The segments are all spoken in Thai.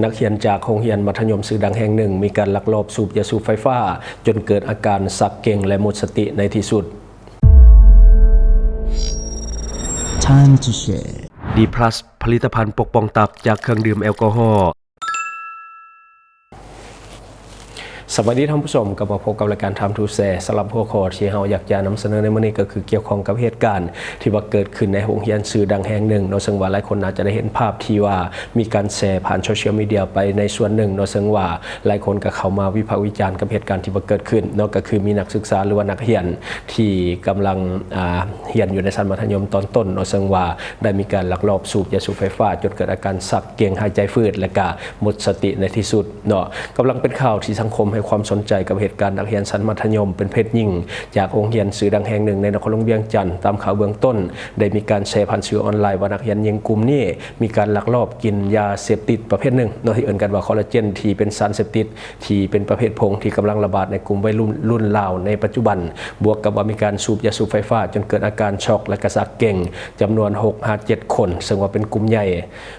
นักเรียนจากโรงเรียนมัธยมชื่อดังแห่งหนึ่งมีการลักลอบสูบยาสูบไฟฟ้าจนเกิดอาการสักเก่งและหมดสติในที่สุด Time to share D+ ผลิตภัณฑ์ปกป้องตับจากเครื่องดื่มแอลกอฮอล์สวัสดีท่านผู้ชมกับมาพบกับรายการ Time to Share สำหรับหัวข้อที่เราอยากจะนำเสนอในวันนี้ก็คือเกี่ยวข้องกับเหตุการณ์ที่ว่าเกิดขึ้นในโรงเรียนชื่อดังแห่งหนึ่งโดยซึ่งว่าหลายคนอาจจะได้เห็นภาพที่ว่ามีการแชร์ผ่านโซเชียลมีเดียไปในส่วนหนึ่งโดยซึ่งว่าหลายคนก็เข้ามาวิพากษ์วิจารณ์กับเหตุการณ์ที่ว่าเกิดขึ้นนั่นก็คือมีนักศึกษาหรือว่านักเรียนที่กำลังเรียนอยู่ในชั้นมัธยมตอนต้นโดยซึ่งว่าได้มีการลักลอบสูบยาสูบไฟฟ้าจนเกิดอาการสักเกร็งหายใจฝืดและก็หมดสติในที่สุดเนาะกำลังเป็นข่าวที่สังคมให้ความสนใจกับเหตุการณ์นักเรียนชั้นมัธยมเป็นเพศหญิงจากโรงเรียนชื่อดังแห่งหนึ่งในนครหลวงเวียงจันทร์ตามข่าวเบื้องต้นได้มีการแชร์ผ่านสื่อออนไลน์ว่านักเรียนหญิงกลุ่มนี้มีการลักลอบกินยาเสพติดประเภทหนึ่งโดยที่เอ่ยกันว่าคอลลาเจนที่เป็นสารเสพติดที่เป็นประเภทผงที่กำลังระบาดในกลุ่มวัยรุ่นลาวในปัจจุบันบวกกับว่ามีการสูบยาสูบไฟฟ้าจนเกิดอาการช็อกและกระสักเก่งจำนวน6-7 คนซึ่งว่าเป็นกลุ่มใหญ่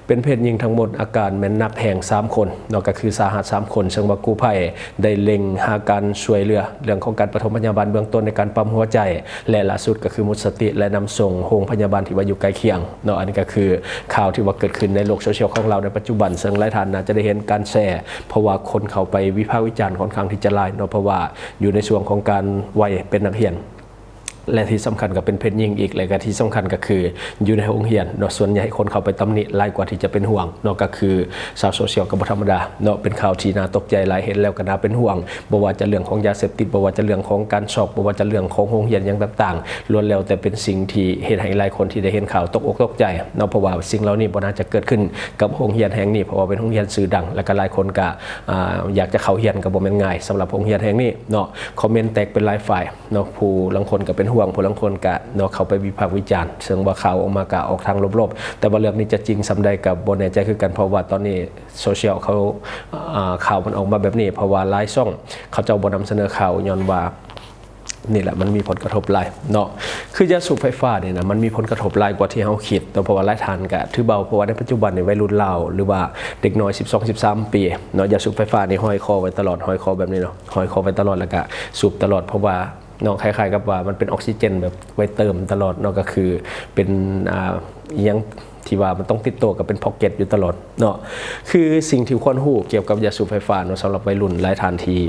เป็นเพศหญิงทั้งหมดอาการแม้นหนักแห่ง3 คนนอกจากคือสาหัส3 คนซึ่งว่ากู้ภัยได้เล็งหาการช่วยเหลือเรื่องของการปฐมพยาบาลเบื้องต้นในการปั๊มหัวใจและล่าสุดก็คือหมดสติและนำส่งโรงพยาบาลที่ว่าอยู่ใกล้เคียงเนาะอันนี้ก็คือข่าวที่ว่าเกิดขึ้นในโลกโซเชียลของเราในปัจจุบันซึ่งหลายท่านน่าจะได้เห็นการแชร์เพราะว่าคนเข้าไปวิพากษ์วิจารณ์ค่อนข้างที่จะหลายเนาะเพราะว่าอยู่ในช่วงของการวัยเป็นนักเรียนและที่สำคัญก็เป็นเพศหญิงอีกและก็ที่สำคัญก็คืออยู่ในโรงเรียนเนาะส่วนใหญ่คนเข้าไปตำหนิหลายกว่าที่จะเป็นห่วงเนาะก็คือชาวโซเชียลก็บ่ธรรมดาเนาะเป็นข่าวที่น่าตกใจหลายเห็นแล้วก็น่าเป็นห่วงบ่ว่าจะเรื่องของยาเสพติดบ่ว่าจะเรื่องของการช็อกบ่ว่าจะเรื่องของโรงเรียนอย่างต่างๆล้วนแล้วแต่เป็นสิ่งที่เฮ็ดให้หลายคนที่ได้เห็นข่าวตกอกตกใจเนาะเพราะว่าสิ่งเหล่านี้บ่น่าจะเกิดขึ้นกับโรงเรียนแห่งนี้เพราะว่าเป็นโรงเรียนชื่อดังและก็หลายคนก็อยากจะเข้าเรียนก็บ่แม่นง่ายสำหรับโรงเรียนแห่งนี้เนาะคอมเมนต์แตกเป็นหลายฝ่ายเนาะผู้บางคนก็เป็นห่วงผู้บางคนก็เนาะเขาไปวิพากษ์วิจารณ์ซึ่งว่าข่าวออกมากะออกทางลบๆแต่ว่าเรื่องนี้จะจริงสำใดกับบ่แน่ใจคือกันเพราะว่าตอนนี้โซเชียลเขาข่าวมันออกมาแบบนี้เพราะว่าหลายช่องเขาเจ้าบ่นำเสนอข่าวย้อนว่านี่แหละมันมีผลกระทบหลายเนาะคือยาสูบไฟฟ้าเนี่ยนะมันมีผลกระทบหลายกว่าที่เฮาคิดแต่เพราะว่าหลายท่านก็ถือเบาเพราะว่าในปัจจุบันในวัยรุ่นลาวหรือว่าเด็กน้อย12-13 ปีเนาะยาสูบไฟฟ้านี่ห้อยคอไว้ตลอดห้อยคอแบบนี้เนาะห้อยคอไว้ตลอดแล้วก็สูบตลอดเพราะว่าเนาะคล้ายๆกับว่ามันเป็นออกซิเจนแบบไว้เติมตลอดเนาะก็คือเป็นยังที่ว่ามันต้องติดตัวกับเป็นพ็อกเก็ตอยู่ตลอดเนาะคือสิ่งที่ควรรู้เกี่ยวกับยาสูบไฟฟ้าเนาะสำหรับวัยรุ่นหลายท่านที่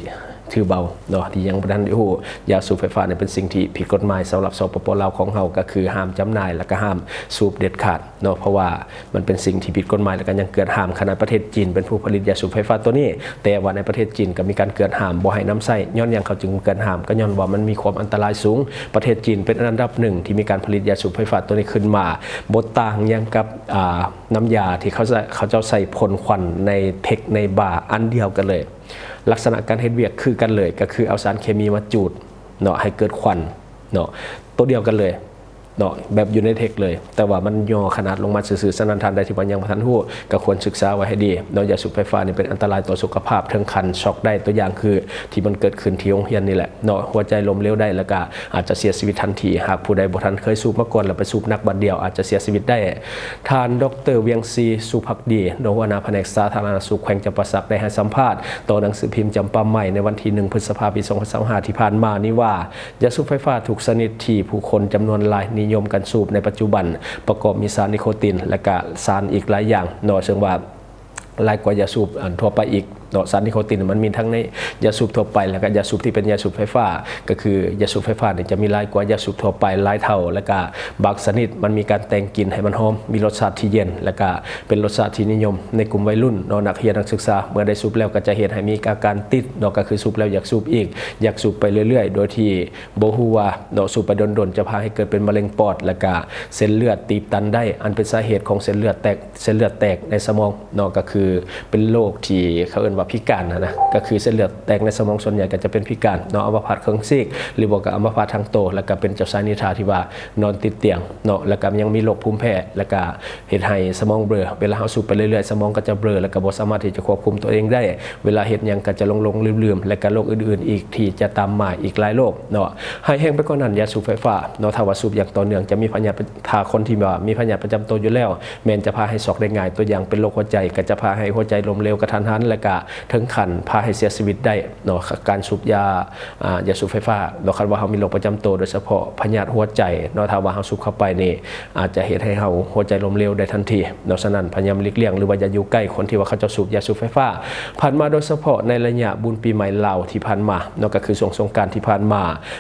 ถือเบาเนาะที่ยังบ่ทันได้รู้ยาสูบไฟฟ้าเนี่ยเป็นสิ่งที่ผิดกฎหมายสำหรับสปป.ลาวของเราก็คือห้ามจำหน่ายและก็ห้ามสูบเด็ดขาดเนาะเพราะว่ามันเป็นสิ่งที่ผิดกฎหมายและก็ยังเกิดห้ามขนาดประเทศจีนเป็นผู้ผลิตยาสูบไฟฟ้าตัวนี้แต่ว่าในประเทศจีนก็มีการเกิดห้ามบ่ให้นำใช้ย้อนหยังเขาจึงเกิดห้ามก็ย้อนว่ามันมีความอันตรายสูงประเทศจีนเป็นอันดับหนึ่งที่มีการผลิตยาสูบไฟฟ้าตัวนี้ขึ้นมาบ่ต่างหยังกับน้ำยาที่เขาเจ้าใส่พ่นควันในเทคในบาร์อันเดียวกันเลยลักษณะการเฮ็ดเวียกคือกันเลยก็คือเอาสารเคมีมาจูดเนาะให้เกิดควันเนาะตัวเดียวกันเลยเนาะแบบอยู่ในเทคเลยแต่ว่ามันย่อขนาดลงมาสื่อสนันทานได้ที่ว่ายังบ่ทันฮู้ก็ควรศึกษาไว้ให้ดีเนาะยาสูบไฟฟ้านี่เป็นอันตรายต่อสุขภาพถึงขั้นช็อกได้ตัวอย่างคือที่มันเกิดขึ้นที่โรงเรียนนี่แหละเนาะหัวใจล้มเหลวได้แล้วก็อาจจะเสียชีวิตทันทีหากผู้ใดบ่ทันเคยสูบมาก่อนแล้วไปสูบนักบัดเดียวอาจจะเสียชีวิตได้ท่านดร.เวียงซีสุภักดีรองหัวหน้าแผนกสาธารณสุขแขวงจำปาสักได้ให้สัมภาษณ์ต่อหนังสือพิมพ์จำปาใหม่ในวันที่1 พฤษภาคม ปี 2025ที่ผ่านมานี้ว่ายาสูบไฟฟ้าถูกชนิดที่ผู้คนจำนวนหลายนิยมกันสูบในปัจจุบันประกอบมีสารนิโคตินและก็สารอีกหลายอย่างเนาะซึ่งว่าหลายกว่ายาสูบทั่วไปอีกเนาะสารนิโคตินมันมีทั้งในยาสูบทั่วไปแล้วก็ยาสูบที่เป็นยาสูบไฟฟ้าก็คือยาสูบไฟฟ้าเนี่ยจะมีหลายกว่ายาสูบทั่วไปหลายเท่าแล้วก็บางชนิดมันมีการแต่งกลิ่นให้มันหอมมีรสชาติที่เย็นแล้วก็เป็นรสชาติที่นิยมในกลุ่มวัยรุ่นเนาะนักเรียนนักศึกษาเมื่อได้สูบแล้วก็จะเห็นให้มีอาการติดเนาะก็คือสูบแล้วอยากสูบอีกอยากสูบไปเรื่อยๆโดยที่บ่ฮู้ว่าเนาะสูบไปดนๆจะพาให้เกิดเป็นมะเร็งปอดแล้วก็เส้นเลือดตีบตันได้อันเป็นสาเหตุของเส้นเลือดแตกในสมองเนาะก็คือเป็นโรคที่เขาเรียก ว่าพิการนะก็คือเส้นเลือดแตกในสมองส่วนใหญ่ก็จะเป็นพิการเนาะอัมพาตครึ่งซีกหรือว่าก็อัมพาตทางโตแล้วก็เป็นเจ้าชายนิทราที่ว่านอนติดเตียงเนาะแล้วก็ยังมีโรคภูมิแพ้แล้วก็เฮ็ดให้สมองเบลอเวลาเฮาสูบไปเรื่อยๆสมองก็จะเบลอแล้วก็บ่สามารถที่จะควบคุมตัวเองได้เวลาเฮ็ดหยังก็จะลงๆลืมๆและก็โรคอื่นๆอีกที่จะตามมาอีกหลายโรคเนาะให้แห้งไปกว่านั้นยาสูบไฟฟ้าเนาะถ้าว่าสูบอย่างต่อเนื่องจะมีพยาธิถ้าคนที่ว่ามีพยาธิประจำตัวอยู่แล้วแม่นจะพาให้ช็อกได้ง่ายตัวอย่างเป็นโรคหัวใจก็จะพาให้หัวใจล้มเหลวกระทันหันและก็ถึงขั้นพาให้เสียชีวิตได้เนาะการสูบยาสูบไฟฟ้าเนาะคันว่าเฮามีโรคประจำตัวโดยเฉพาะพยาธิหัวใจเนาะถ้าว่าเฮาสูบเข้าไปนี่อาจจะเฮ็ดให้เฮาหัวใจล้มเหลวได้ทันทีเนาะฉะนั้นพยายามหลีกเลี่ยงหรือว่าอย่าอยู่ใกล้คนที่ว่าเขาจะสูบยาสูบไฟฟ้าผ่านมาโดยเฉพาะในระยะบุญปีใหม่ลาวที่ผ่านมาเนาะก็คือสงกรานต์ที่ผ่านม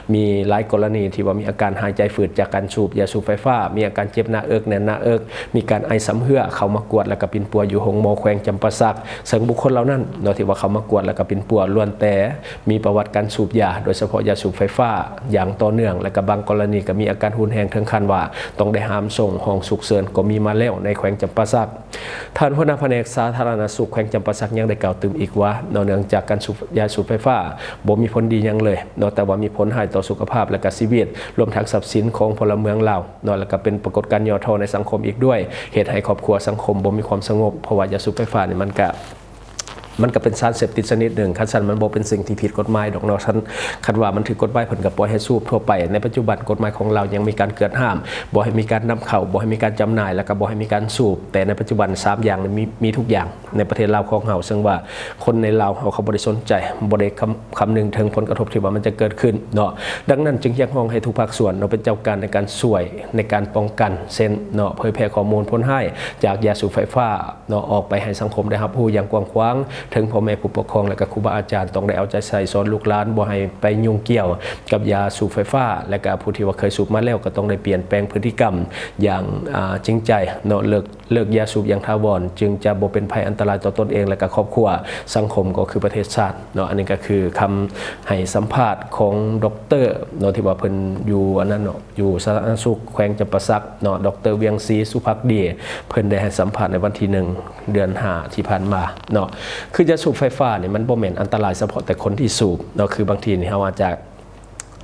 ามีหลายกรณีที่ว่ามีอาการหายใจฝืดจากการสูบยาสูบไฟฟ้ามีอาการเจ็บหน้าอกแน่นหน้าอกมีการไอสำเหือเข้ามากวดแล้วก็ปิ่นปัวอยู่หงโมแขวงจำปาสักซึ่งบุคคลเหล่านั้นเนาะที่ว่าเขามากวดแล้วก็ปิ่นปัวล้วนแต่มีประวัติการสูบยาโดยเฉพาะยาสูบไฟฟ้าอย่างต่อเนื่องและก็บางกรณีก็มีอาการหุนแรงถึงขั้นว่าต้องได้หามส่งห้องฉุกเฉินก็มีมาแล้วในแขวงจำปาสักท่านหัวหน้าแผนกสาธารณสุขแขวงจำปาสักยังได้กล่าวตื่มอีกว่าเนื่องจากการสูบยาสูบไฟฟ้าบ่มีผลดียังเลยเนาะแต่ว่ามีผลให้ต่อสุขภาพและก็ชีวิตรวมทั้งทรัพย์สินของพลเมืองลาวเนาะแล้วก็เป็นปรากฏการณ์ย่อท้อในสังคมอีกด้วยเหตุให้ครอบครัวสังคมบ่มีความสงบเพราะว่ายาสูบไฟฟ้านี่มันก็เป็นสารเสพติดชนิดหนึ่งคันสันมันบ่เป็นสิ่งที่ผิดกฎหมายดอกเนาะฉันคันว่ามันถือกฎหมายเพิ่นก็ปล่อยให้สูบทั่วไปในปัจจุบันกฎหมายของเรายังมีการเกิดห้ามบ่ให้มีการนำเข้าบ่ให้มีการจำหน่ายแล้วก็บ่ให้มีการสูบแต่ในปัจจุบัน3อย่างมีทุกอย่างในประเทศลาวของเฮาซึ่งว่าคนในลาวเขาบ่ได้สนใจบ่ได้คำนึงถึงผลกระทบที่ว่ามันจะเกิดขึ้นเนาะดังนั้นจึงเรียกร้องให้ทุกภาคส่วนเนาะเป็นเจ้าการในการช่วยในการป้องกันเช่นเนาะเผยแพร่ข้อมูลพ้นให้จากยาสูบไฟฟ้าเนาะออกไปให้สังคมได้รับรู้อย่างกว้างขวางถึงพ่อแม่ผู้ปกครองและก็ครูบาอาจารย์ต้องได้เอาใจใส่สอนลูกหลานบ่ให้ไปยุ่งเกี่ยวกับยาสูบไฟฟ้าและก็ผู้ที่ว่าเคยสูบมาแล้วก็ต้องได้เปลี่ยนแปลงพฤติกรรมอย่างจริงใจเนาะเลิกยาสูบอย่างถาวรจึงจะบ่เป็นภัยอันตรายต่อตนเองและก็ครอบครัวสังคมก็คือประเทศชาติเนาะอันนี้ก็คือคำให้สัมภาษณ์ของดร.เนาะที่ว่าเพิ่นอยู่อันนั้นเนาะอยู่สาธารณสุขแขวงจำปาสักเนาะดร.เวียงศรีสุภักดีเพิ่นได้ให้สัมภาษณ์ในวันที่1 เดือน 5ที่ผ่านมาเนาะคือยาสูบไฟฟ้าเนี่ยมันบ่แม่นอันตรายเฉพาะแต่คนที่สูบเนาะคือบางทีนี่เฮาอาจจะ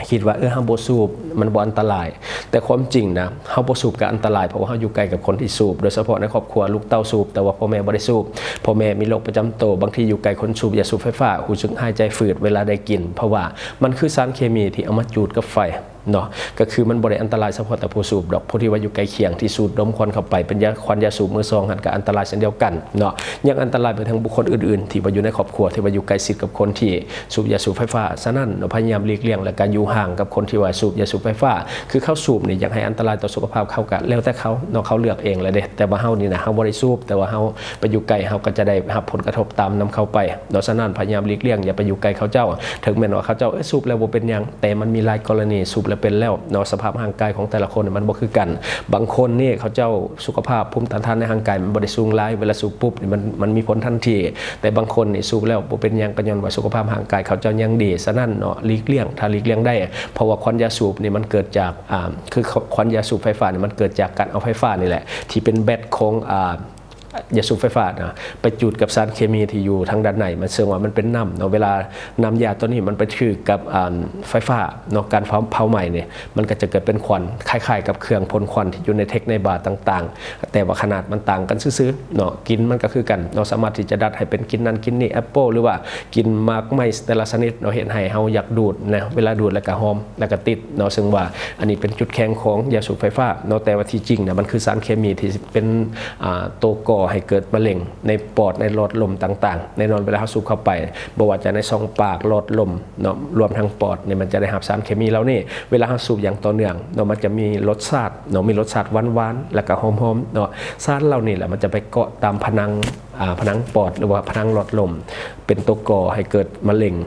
คิดว่าเฮาบ่สูบมันบ่อันตรายแต่ความจริงนะเฮาบ่สูบก็อันตรายเพราะว่าเฮาอยู่ใกล้กับคนที่สูบโดยเฉพาะในครอบครัวลูกเต้าสูบแต่ว่าพ่อแม่บ่ได้สูบพ่อแม่มีโรคประจำตัวบางทีอยู่ใกล้คนสูบยาสูบไฟฟ้ารู้สึกหายใจฝืดเวลาได้กินเพราะว่ามันคือสารเคมีที่เอามาจูดกับไฟเนาะก็คือมันบ่ได้อันตรายเฉพาะแต่ผู้สูบดอกผู้ที่ว่าอยู่ใกล้เคียงที่สูดดมควันเข้าไปเป็นยาควันยาสูบมือซองหันก็อันตรายเช่นเดียวกันเนาะยังอันตรายไปถึงบุคคลอื่นๆที่ว่าอยู่ในครอบครัวที่ว่าอยู่ใกล้ชิดกับคนที่สูบยาสูบไฟฟ้าฉะนั้นพยายามหลีกเลี่ยงและการอยู่ห่างกับคนที่ว่าสูบยาสูบไฟฟ้าคือเขาสูบนี่อยากให้อันตรายต่อสุขภาพเขาก็แล้วแต่เขาเนาะเขาเลือกเองเลยเด้แต่ว่าเฮานี่นะเฮาบ่ได้สูบแต่ว่าเฮาไปอยู่ใกล้เฮาก็จะได้รับผลกระทบตามนำเข้าไปเนาะฉะนั้นพยายามหลีกเลี่ยงอย่าไปอยู่ใกล้เขาเจ้าถึงแม้ว่าเขาเจ้าสูบแล้วบ่เป็นหยังแต่มันมีหลายกรณีสูบแล้วเป็นแล้วเนาะสภาพร่างกายของแต่ละคนมันบ่คือกันบางคนนี่เขาเจ้าสุขภาพภูมิต้านทานในร่างกายมันบ่ได้สูงหลายเวลาสูบปุ๊บนี่มันมีผลทันทีแต่บางคนนี่สูบแล้วบ่เป็นหยังก็ย้อนว่าสุขภาพร่างกายเขาเจ้ายังดีฉะนั้นเนาะหลีกเลี่ยงถ้าหลีกเลี่ยงได้เพราะว่าควันยาสูบนี่มันเกิดจากคือควันยาสูบไฟฟ้านี่มันเกิดจากการเอาไฟฟ้านี่แหละที่เป็นแบตของยาสูบไฟฟ้านะไปจุดกับสารเคมีที่อยู่ทางด้านในมันเสื่อมว่ามันเป็นน้ำเนาะเวลาน้ำยาตัวนี้มันไปถือกับไฟฟ้าเนาะการเผาใหม่เนี่ยมันก็จะเกิดเป็นควันคล้ายๆกับเครื่องพ่นควันที่อยู่ในเทคในบาร์ต่างๆแต่ว่าขนาดมันต่างกันซื่อๆเนาะกินมันก็คือกันเราสามารถที่จะดัดให้เป็นกินนั่นกินนี่แอปเปิลหรือว่ากินมากไม้แต่ละชนิดเราเห็นให้เฮาอยากดูดนะเวลาดูดแล้วก็หอมแล้วก็ติดเนาะซึ่งว่าอันนี้เป็นจุดแข็งของยาสูบไฟฟ้าเนาะแต่ว่าที่จริงนะมันคือสารเคมีที่เป็นตัวก่อให้เกิดมะเร็งในปอดในหลอดลมต่างๆในนอนเวลาเขาสูบเข้าไปบ่ว่าจะในช่องปากหลอดลมเนาะรวมทั้งปอดเนี่ยมันจะได้รับสารเคมีแล้วนี่เวลาเขาสูบอย่างต่อเนื่องเนาะมันจะมีรสชาติเนาะมีรสชาติหวานๆแล้วก็หอมๆเนาะสารเหล่านี้แหละมันจะไปเกาะตามผนังปอดหรือว่าผนังหลอดลมเป็นตัวก่อให้เกิดมะเร็ง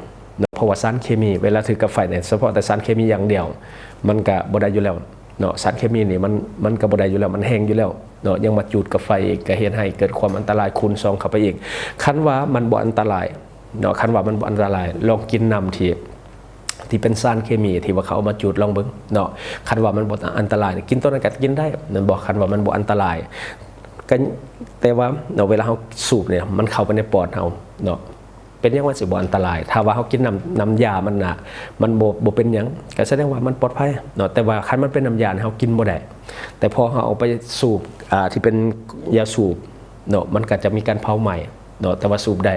เพราะว่าสารเคมีเวลาถือกับไฟเนี่ยเฉพาะแต่สารเคมีอย่างเดียวมันก็บ่ได้อยู่แล้วเนาะสารเคมีนี่มันก็บ่ได้อยู่แล้วมันแห้งอยู่แล้วเนาะยังมาจุดกับไฟอีกก็เฮ็ดให้เกิดความอันตรายคูณ2เข้าไปอีกคันว่ามันบ่อันตรายเนาะคันว่ามันบ่อันตรายลองกินน้ำที่เป็นสารเคมีที่ว่าเขาเอามาจุดลองเบิ่งเนาะคันว่ามันบ่อันตรายกินตัวนั้นก็กินได้นั่นบ่คันว่ามันบ่อันตรายก็แต่ว่าเนาะเวลาเฮาสูบเนี่ยมันเข้าไปในปอดเฮาเนาะ เป็นยังว่าสิบ่อันตรายถ้าว่าเขากินน้ำยามันน่ะมันบ่เป็นหยังก็แสดงว่ามันปลอดภัยเนาะแต่ว่าคันมันเป็นน้ำยาเขากินบ่ได้แต่พอเขาเอาไปสูบที่เป็นยาสูบเนาะมันก็จะมีการเผาใหม่เนาะแต่ว่าสูบได้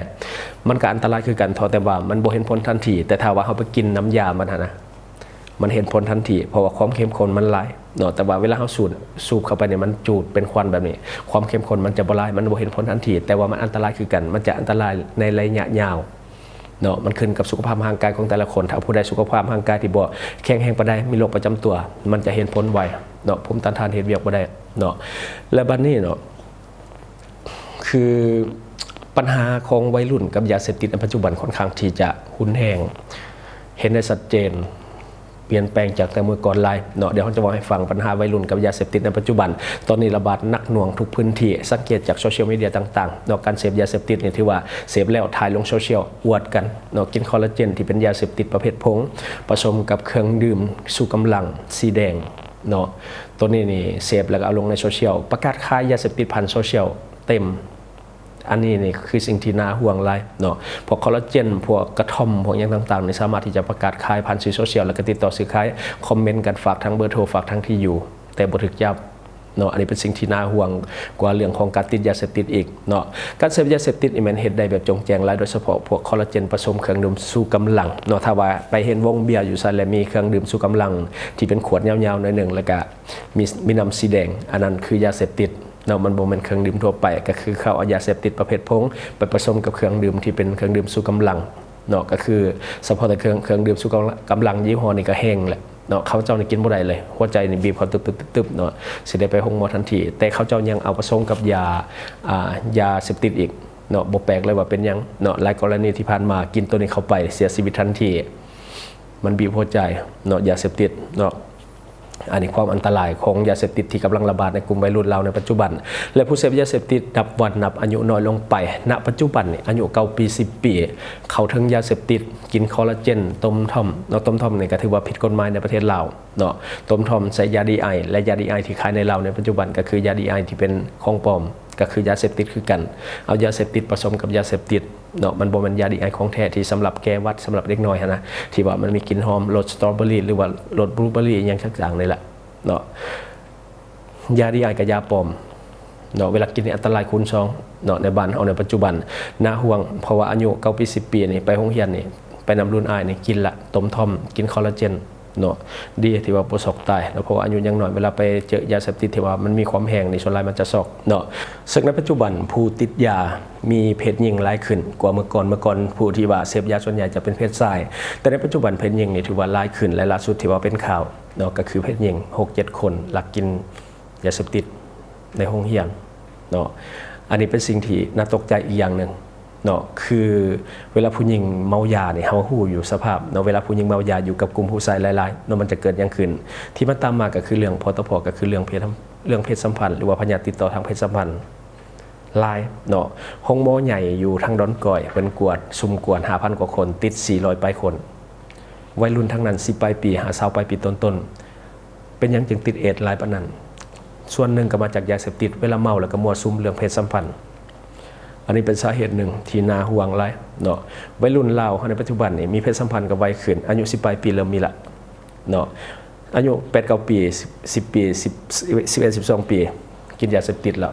มันก็อันตรายคือกันแต่ว่ามันบ่เห็นผลทันทีแต่ถ้าว่าเขาไปกินน้ำยามันนะมันเห็นผลทันทีเพราะว่าความเข้มข้นมันหลายเนาะแต่ว่าเวลาเขาสูบเข้าไปเนี่ยมันจูดเป็นควันแบบนี้ความเข้มข้นมันจะบ่หลายมันบ่เห็นผลทันทีแต่ว่ามันอันตรายคือกันมันจะอันตรายในระยะยาวเนาะมันขึ้นกับสุขภาพร่างกายของแต่ละคนถ้าผู้ใดสุขภาพร่างกายที่บ่แข็งแรงปานใดมีโรคประจำตัวมันจะเห็นผลไวเนาะภูมิต้านทานเฮ็ดเวียกบ่ได้เนาะและบัดนี้เนาะคือปัญหาของวัยรุ่นกับยาเสพติดในปัจจุบันค่อนข้างที่จะหุนแรงเห็นได้ชัดเจนเปลี่ยนแปลงจากแต่เมื่อก่อนหลายเนาะเดี๋ยวเขาจะบอกให้ฟังปัญหาวัยรุ่นกับยาเสพติดในปัจจุบันตอนนี้ระบาดหนักหน่วงทุกพื้นที่สังเกตจากโซเชียลมีเดียต่างๆเนาะการเสพยาเสพติดเนี่ยที่ว่าเสพแล้วถ่ายลงโซเชียลอวดกันเนาะกินคอลลาเจนที่เป็นยาเสพติดประเภทผงผสมกับเครื่องดื่มชูกำลังสีแดงเนาะตัวนี้นี่เสพแล้วก็เอาลงในโซเชียลประกาศขายยาเสพติดผ่านโซเชียลเต็มอันนี้นี่คือสิ่งที่น่าห่วงหลายเนาะพวกคอลลาเจนพวกกระท่อมพวกอย่างต่างๆนี่สามารถที่จะประกาศขายผ่านสื่อโซเชียลแล้วก็ติดต่อซื้อขายคอมเมนต์กันฝากทั้งเบอร์โทรฝากทั้งที่อยู่แต่บ่ถูกจับเนาะอันนี้เป็นสิ่งที่น่าห่วงกว่าเรื่องของการติดยาเสพติดอีกเนาะการเสพยาเสพติดนี่มันเฮ็ดได้แบบจงแจ้งหลายโดยเฉพาะพวกคอลลาเจนผสมเครื่องดื่มชูกำลังเนาะถ้าว่าไปเห็นวงเบียร์อยู่ซั่นแล้วมีเครื่องดื่มชูกำลังที่เป็นขวดยาวๆหน่อยนึงแล้วก็มีน้ำสีแดงอันนั้นคือยาเสพติดเนาะมันบ่แม่นเครื่องดื่มทั่วไปก็คือเขาเอายาเสพติดประเภทผงไปผสมกับเครื่องดื่มที่เป็นเครื่องดื่มชูกำลังเนาะก็คือเฉพาะแต่เครื่องดื่มชูกำลังยี่ห้อนี้ก็แห้งแหละเนาะเขาเจ้านี่กินบ่ได้เลยหัวใจนี่บีบเขาตึบๆเนาะสิได้ไปห้องหมอทันทีแต่เขาเจ้ายังเอาผสมกับยาเสพติดอีกเนาะบ่แปลกเลยว่าเป็นหยังเนาะหลายกรณีที่ผ่านมากินตัวนี้เข้าไปเสียชีวิตทันทีมันบีบหัวใจเนาะยาเสพติดเนาะอันนี้ความอันตรายของยาเสพติดที่กำลังระบาดในกลุ่มวัยรุ่นเราในปัจจุบันและผู้เสพยาเสพติดนับวันนับอายุน้อยลงไปณปัจจุบันนี่อายุ9 ปี10 ปีเขาถึงยาเสพติดกินคอลลาเจนต้มท่อมเนาะต้มท่อมนี่ก็ถือว่าผิดกฎหมายในประเทศลาวเนาะต้มท่อมใช้ยาดีไอและยาดีไอที่ขายในลาวในปัจจุบันก็คือยาดีไอที่เป็นของปลอมก็คือยาเสพติดคือกันเอายาเสพติดผสมกับยาเสพติดเนาะมันบ่แม่นยาดีไอของแท้ที่สำหรับแก้วัดสำหรับเด็กน้อยนะที่ว่ามันมีกลิ่นหอมรสสตรอเบอรี่หรือว่ารสบลูเบอรี่อย่างต่างๆนี่แหละเนาะยาดีไอกับยาปลอมเนาะเวลากินนี่อันตรายคูณ2เนาะในบ้านเอาในปัจจุบันน่าห่วงเพราะว่าอายุ9 ปี10 ปีนี่ไปโรงเรียนนี่ไปนำรุ่นอ้ายนี่กินละต้มท่อมกินคอลลาเจนเนาะดีที่ว่าบ่ซอกตายแล้วเพราะว่าอายุยังน้อยเวลาไปเจอยาเสพติดที่ว่ามันมีความแห้งนี่ส่วนหลายมันจะซอกเนาะซึ่งในปัจจุบันผู้ติดยามีเพศหญิงหลายขึ้นกว่าเมื่อก่อนผู้ที่ว่าเสพยาส่วนใหญ่จะเป็นเพศชายแต่ในปัจจุบันเพศหญิงนี่ถือว่าหลายขึ้นและล่าสุดที่ว่าเป็นข่าวเนาะก็คือเพศหญิง 6-7 คนลักกินยาเสพติดในโรงเรียนเนาะอันนี้เป็นสิ่งที่น่าตกใจอีกอย่างนึงเนาะคือเวลาผู้หญิงเมายาเนี่ยเฮาฮู้อยู่สภาพเนาะเวลาผู้หญิงเมายาอยู่กับกลุ่มผู้ชายหลายๆเนาะมันจะเกิดอย่างขึ้นที่มันตามมาก็คือเรื่องพตพก็คือเรื่องเพศสัมพันธ์หรือว่าพยาธิติดต่อทางเพศสัมพันธ์หลายเนาะห้องหมอใหญ่อยู่ทางดอนก่อยเพิ่นกวดซุ่มกวด 5,000 กว่าคนติด400 ปลายคนวัยรุ่นทั้งนั้น10 ปลายปี20 ปลายปีต้นๆเป็นหยังจึงติดเอดส์หลายปานนั้นส่วนหนึ่งก็มาจากยาเสพติดเวลาเมาแล้วก็มั่วซุ่มเรื่องเพศสัมพันธ์อันนี้เป็นสาเหตุหนึ่งที่น่าห่วงหลายเนาะวัยรุ่นลาวในปัจจุบันนี่มีเพศสัมพันธ์กับวัยขึ้นอายุ10 ปลายปีเริ่มมีละเนาะอายุ 8-9 ปี10 ปี11-12 ปีกินยาเสพติดแล้ว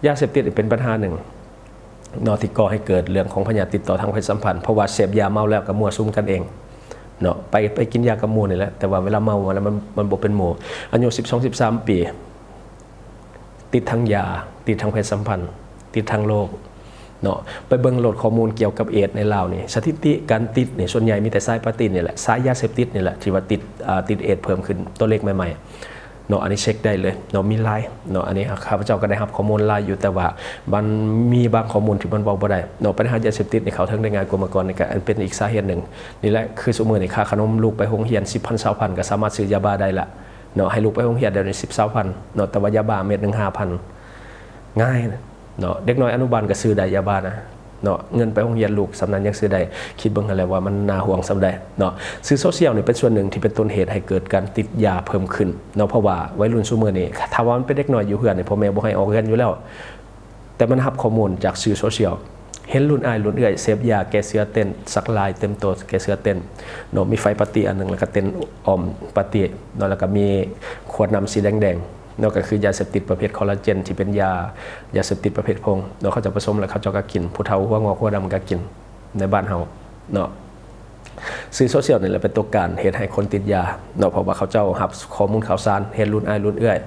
ยาเสพติดเป็นปัญหาหนึ่งเนาะที่ก่อให้เกิดเรื่องของพยาธิติดต่อทางเพศสัมพันธ์เพราะว่าเสพยาเมาแล้วก็มั่วซุ่มกันเองเนาะไปกินยากับหมู่นี่แหละแต่ว่าเวลาเมาแล้วมันบ่เป็นหมู่อายุ 12-13 ปีติดทั้งยาติดทั้งเพศสัมพันธ์ติดทั้งโรคเนาะไปเบิ่งโหลดข้อมูลเกี่ยวกับเอดส์ในลาวนี่สถิติการติดนี่ส่วนใหญ่มีแต่สายปาตินนี่แหละสายยาเสพติดนี่แหละที่ว่าติดเอดส์เพิ่มขึ้นตัวเลขใหม่ๆเนาะอันนี้เช็คได้เลยเนาะมีไลน์เนาะอันนี้ข้าพเจ้าก็ได้รับข้อมูลไลน์อยู่แต่ว่ามันมีบางข้อมูลที่มันเว้าบ่ได้เนาะปัญหายาเสพติดนี่เขาถึงได้ง่ายกว่าเมื่อก่อนนี่ก็อันเป็นอีกสาเหตุหนึ่งนี่แหละคือซุมื้อนี่ค่าขนมลูกไปโรงเรียน 10,000 20,000ก็สามารถซื้อยาบ้าได้ละเนาะให้ลูกไปโรงเรียนเดี๋ยวนี้ 10-20,000เนาะแต่ว่ายาบ้าเม็ดนึง 5,000ง่ายเนาะเด็กน้อยอนุบาลก็ซื้อได้ยาบ้านะเนาะเงินไปโรงเรียนลูกสำนั้นยังซื้อได้คิดเบิ่งอะไรว่ามันน่าห่วงสำใดเนาะสื่อโซเชียลนี่เป็นส่วนหนึ่งที่เป็นต้นเหตุให้เกิดการติดยาเพิ่มขึ้นเนาะเพราะว่าวัยรุ่นซุมื้อนี้ถ้าว่ามันเป็นเด็กน้อยอยู่เฮือนนี่พ่อแม่บ่ให้ออกเฮือนอยู่แล้วแต่มันรับข้อมูลจากสื่อโซเชียล เห็นรุ่นอายรุ่นเอื้อยเสพยาแก้เสือเต้นสักลายเต็มตัวแก้เสือเต้นเนาะมีไฟปฏิอันหนึ่งแล้วก็เต้นออมปฏิเนาะแล้วก็มีขวดน้ำสีแดงๆเนาะก็คือยาเสพติดประเภทคอลลาเจนที่เป็นยาเสพติดประเภทพงเนาะเขาจะผสมแล้วเขาจะก็กินผู้เฒ่าหัวงอกหัวดำก็กินในบ้านเฮาเนาะสื่อโซเชียลนี่แหละเป็นตัวการเหตุให้คนติดยาเนาะเพราะว่าเขาเจ้ารับข้อมูลข่าวสารเห็นรุ่นอายรุ่นเอื้อย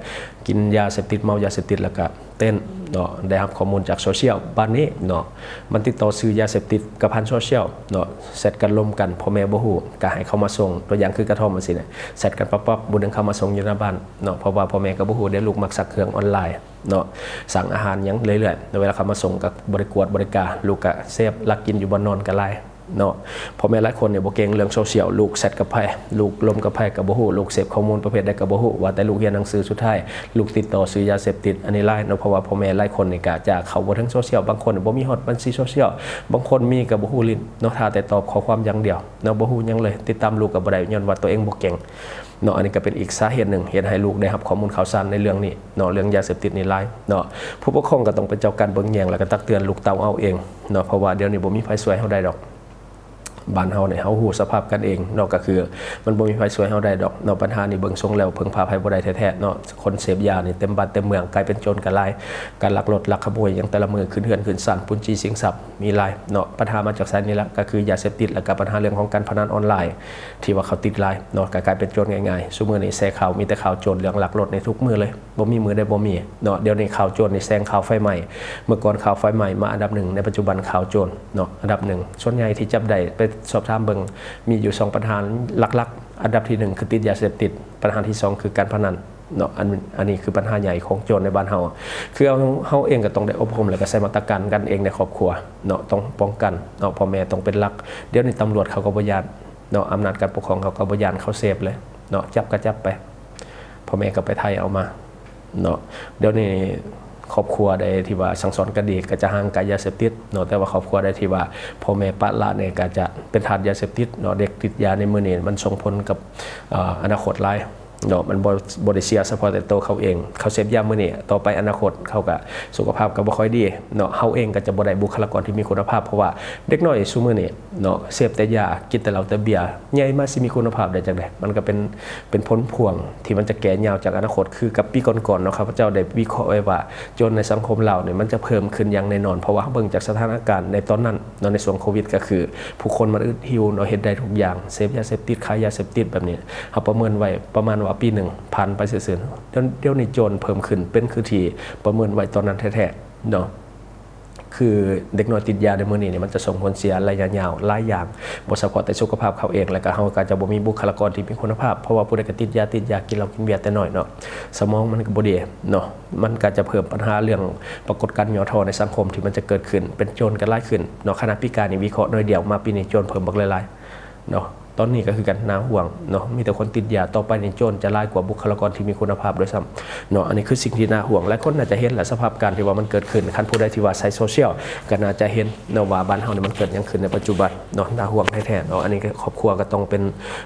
กินยาเสพติดเมายาเสพติดแล้วก็เต้นเนาะได้รับข้อมูลจากโซเชียลบ้านนี้เนาะมันติดต่อซื้อยาเสพติดกับพันโซเชียลเนาะเสร็จกันลมกันพ่อแม่บ่ฮู้ก็ให้เขามาส่งตัวอย่างคือกระท่อมจังซี่เนี่ยเสร็จกันปั๊บๆบุญนึงเข้ามาส่งอยู่หน้าบ้านเนาะเพราะว่าพ่อแม่ก็บ่ฮู้ได้ลูกมักสักเครื่องออนไลน์เนาะสั่งอาหารหยังเรื่อยๆเวลาเขามาส่งก็บริกวดบริการลูกก็เสพลักกินอยู่บ่นอนก็หลายเนาะพ่อแม่หลายคนเนี่ยบ่เก่งเรื่องโซเชียลลูกแชทกับไผลูกลมกับไผก็บ่ฮู้ลูกเสพข้อมูลประเภทใดก็บ่ฮู้ว่าแต่ลูกเรียนหนังสือสุดท้ายลูกติดต่อซื้อยาเสพติดอันนี้หลายเนาะเพราะว่าพ่อแม่หลายคนนี่ก็จะเข้าบ่ถึงโซเชียลบางคนบ่มีฮอดบัญชีโซเชียลบางคนมีก็บ่ฮู้ลิ้นเนาะถ้าแต่ตอบข้อความอย่างเดียวเนาะบ่ฮู้หยังเลยติดตามลูกก็บ่ได้ย้อนว่าตัวเองบ่เก่งเนาะอันนี้ก็เป็นอีกสาเหตุหนึ่งเหตุให้ลูกได้รับข้อมูลข่าวสารในเรื่องนี้เนาะเรื่องยาเสพติดนี่หลายเนาะผู้ปกครองก็ต้องเป็นเจ้าการเบิ่งแยงแล้วก็ตักเตือนลูกเต้าเอาเองเนาะเพราะว่าเดี๋ยวนี้บ่มีไผช่วยเฮาได้ดอกบ้านเฮาเนี่ยเฮาฮู้สภาพกันเองเนาะก็คือมันบ่มีไผช่วยเฮาได้ดอกเนาะปัญหานี่เบิ่งทรงแล้วพึ่งพาไผบ่ได้แท้ๆเนาะคนเสพยานี่เต็มบ้านเต็มเมืองกลายเป็นโจรกันหลายการลักรถลักขโมยอย่างแต่ละมื้อขึ้นเฮือนขึ้นศาลปุ้นจี้สิงทรัพย์มีหลายเนาะปัญหามาจากไสนี่ละก็คือยาเสพติดแล้วก็ปัญหาเรื่องของการพนันออนไลน์ที่ว่าเขาติดหลายเนาะก็กลายเป็นโจรง่ายๆซุมื้อนี้แชร์ข่าวมีแต่ข่าวโจรเรื่องลักรถในทุกมื้อเลยบ่มีมื้อใดบ่มีเนาะเดี๋ยวนี้ข่าวโจรนี่แซงข่าวไฟไหม้เมื่อก่อนข่าวไฟไหม้มาอันดับ1ในปัจจุบันข่าวโจรเนาะอันดับ1ส่วนใหญ่ที่จับได้ไปสอบถามเบิ่งมีอยู่2ปัญหาหลักๆอันดับที่1คือติดยาเสพติดปัญหาที่2คือการพนันเนาะอันนี้คือปัญหาใหญ่ของโจรในบ้านเฮาคือเฮาเองก็ต้องได้อบรมแล้วก็ใช้มาตรการกันเองในครอบครัวเนาะต้องป้องกันเนาะพ่อแม่ต้องเป็นหลักเดี๋ยวนี้ตำรวจเขาก็บ่ยานเนาะอำนาจการปกครองเขาก็บ่ยานเขาเสพเลยเนาะจับก็จับไปพ่อแม่ก็ไปไทยเอามาเนาะเดี๋ยวนี้ครอบครัวใดที่ว่าสั่งสอนกันดีก็จะห่างไกลยาเสพติดเนาะแต่ว่าครอบครัวใดที่ว่าพ่อแม่ปะละเนี่ยก็จะเป็นทาสยาเสพติดเนาะเด็กติดยาในมื้อนี้มันส่งผลกับอนาคตหลายเนาะมันบ่ได้เสียเฉพาะแต่ตัวเขาเองเขาเสพยามื้อนี้ต่อไปอนาคตเขาก็สุขภาพก็บ่ค่อยดีเนาะเฮาเองก็จะบ่ได้บุคลากรที่มีคุณภาพเพราะว่าเด็กน้อยซุมื้อนี้เนาะเสพแต่ยากินแต่เหล้าแต่เบียร์ใหญ่มาสิมีคุณภาพได้จังได๋มันก็เป็นผลพวงที่มันจะแก่ยาวจากอนาคตคือกับปีก่อนๆเนาะครับพระเจ้าได้วิเคราะห์ไว้ว่าโจรในสังคมเราเนี่ยมันจะเพิ่มขึ้นอย่างแน่นอนเพราะว่าเบิ่งจากสถานการณ์ในตอนนั้นเนาะในช่วงโควิดก็คือผู้คนมันอึดหิวเนาะเฮ็ดได้ทุกอย่างเสพยาเสพติดขายยาเสพติดแบบนี้เฮาประเมินไว้ประมาณว่าปีนึงไปเสื่อๆเดี๋ยวนี้โจรเพิ่มขึ้นเป็นคือที่ประเมินไว้ตอนนั้นแท้ๆเนาะคือเด็กน้อยติดยาในมื้อนี้เนี่ยมันจะส่งผลเสียระยะยาวหลายอย่างบ่เฉพาะแต่สุขภาพเขาเองแล้วก็เฮาก็จะบ่มีบุคลากรที่มีคุณภาพเพราะว่าผู้ใดก็ติดยากินเหล้ากินเบียร์แต่น้อยเนาะสมองมันก็บ่ดีเนาะมันก็จะเพิ่มปัญหาเรื่องปรากฏการณ์ย่อท้อในสังคมที่มันจะเกิดขึ้นเป็นโจรกันหลายขึ้นเนาะขณะปีกายนี่วิเคราะห์น้อยเดียวมาปีนี้โจรเพิ่มบักหลายๆเนาะตอนนี้ก็คือกันน่าห่วงเนาะมีแต่คนติดยาต่อไปในโจรจะร้ายกว่าบุคลากรที่มีคุณภาพด้วยซ้ำเนาะอันนี้คือสิ่งที่น่าห่วงและคนน่าจะเห็นแหละสภาพการที่ว่ามันเกิดขึ้นคันผู้ใดที่ว่าใช้โซเชียลก็น่าจะเห็นเนาะว่าบ้านเฮานี่มันเกิดยังขึ้นในปัจจุบันเนาะน่าห่วงแท้ๆเนาะอันนี้ครอบครัวก็ต้องเป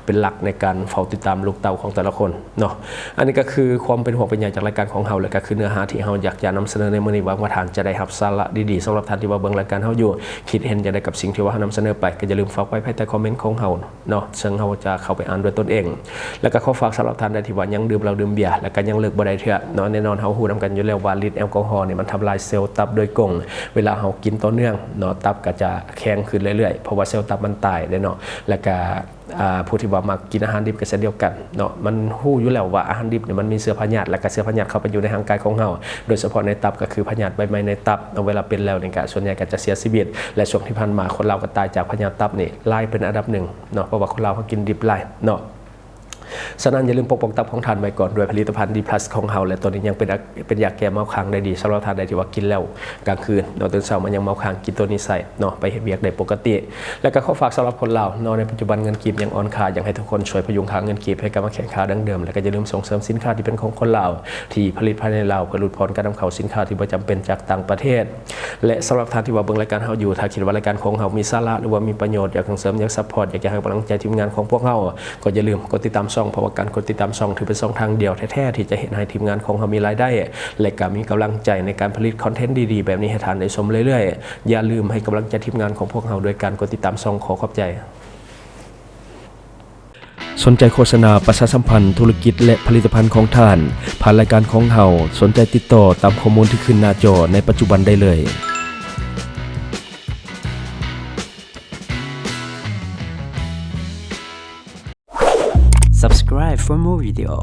็นหลักในการเฝ้าติดตามลูกเต้าของแต่ละคนเนาะอันนี้ก็คือความเป็นห่วงเป็นใยจากรายการของเฮาและก็คือเนื้อหาที่เฮาอยากจะนำเสนอในมื้อนี้หวังว่าท่านจะได้รับสาระดีๆสำหรับท่านที่ว่าเบิ่งรายการเฮาอยู่คิดเห็นจะได้กับสิ่งที่ว่าเฮานำเสนอไปก็อย่าลืมฝากไว้ภายใต้คอมเมนต์ของเฮาเนาะซึ่งเฮาจะเข้าไปอ่านด้วยตนเองแล้วก็ขอฝากสำหรับท่านใดที่ว่ายังดื่มเหล้าดื่มเบียร์แล้วก็ยังเลิกบ่ได้เถอะเนาะแน่นอนเฮาฮู้นำกันอยู่แล้วว่าฤทธิ์แอลกอฮอล์นี่มันทำลายเซลล์ตับโดยกงเวลาเฮากินต่อเนื่องเนาะตับก็จะแข็งขึ้นเรื่อยๆเพราะว่าเซลล์ตับมันตายได้เนาะแล้วก็ผู้ที่ว่ามากินอาหารดิบก็เช่นเดียวกันเนาะมันฮู้อยู่แล้วว่าอาหารดิบเนี่ยมันมีเชื้อพยาธิและก็เชื้อพยาธิเข้าไปอยู่ในร่างกายของเฮาโดยเฉพาะในตับก็คือพยาธิใบไม้ในตับเวลาเป็นแล้วนี่ก็ส่วนใหญ่ก็จะเสียชีวิตและช่วงที่ผ่านมาคนเราก็ตายจากพยาธิตับนี่หลายเป็นอันดับ1เนาะเพราะว่าคนเราเขากินดิบหลายเนาะฉะนั้นอย่าลืมปกป้องตับของท่านไว้ก่อนด้วยผลิตภัณฑ์ดีพลัสของเฮาและตัวนี้ยังเป็นยาแก้เมาค้างได้ดีสำหรับท่านใดที่ว่ากินแล้วกลางคืนนอนตื่นเช้ามันยังเมาค้างกินตัวนี้ใส่เนาะไปเฮ็ดเวียกได้ปกติแล้วก็ขอฝากสำหรับคนลาวเนาะในปัจจุบันเงินกีบยังอ่อนค่าอยากให้ทุกคนช่วยพยุงค่าเงินกีบให้กลับมาแข็งค่าดังเดิมแล้วก็อย่าลืมส่งเสริมสินค้าที่เป็นของคนลาวที่ผลิตภายในลาวเพื่อลดผ่อนการนำเข้าสินค้าที่บ่จำเป็นจากต่างประเทศและสำหรับท่านที่ว่าเบิ่งรายการเฮาอยู่ถ้าคิดว่ารายการของเฮามีสาระหรือว่ามีประโยชน์อยากส่งเสริมอยากซัพพอร์ตอยากจะให้กำลังใจทีมงานของพวกเฮาก็อย่าลืมกดติดตามช่อง องเพราะว่าการกดติดตามช่องถือเป็นช่องทางเดียวแท้ๆที่จะเห็นให้ทีมงานของเรามีรายได้และก็มีกำลังใจในการผลิตคอนเทนต์ดีๆแบบนี้ให้ท่านได้ชมเรื่อยๆอย่าลืมให้กำลังใจทีมงานของพวกเราโดยการกดติดตามช่องขอขอบใจสนใจโฆษณาประชาสัมพันธ์ธุรกิจและผลิตภัณฑ์ของท่านผ่านรายการของเราสนใจติดต่อตามข้อมูลที่ขึ้นหน้าจอในปัจจุบันได้เลย Subscribe for more video.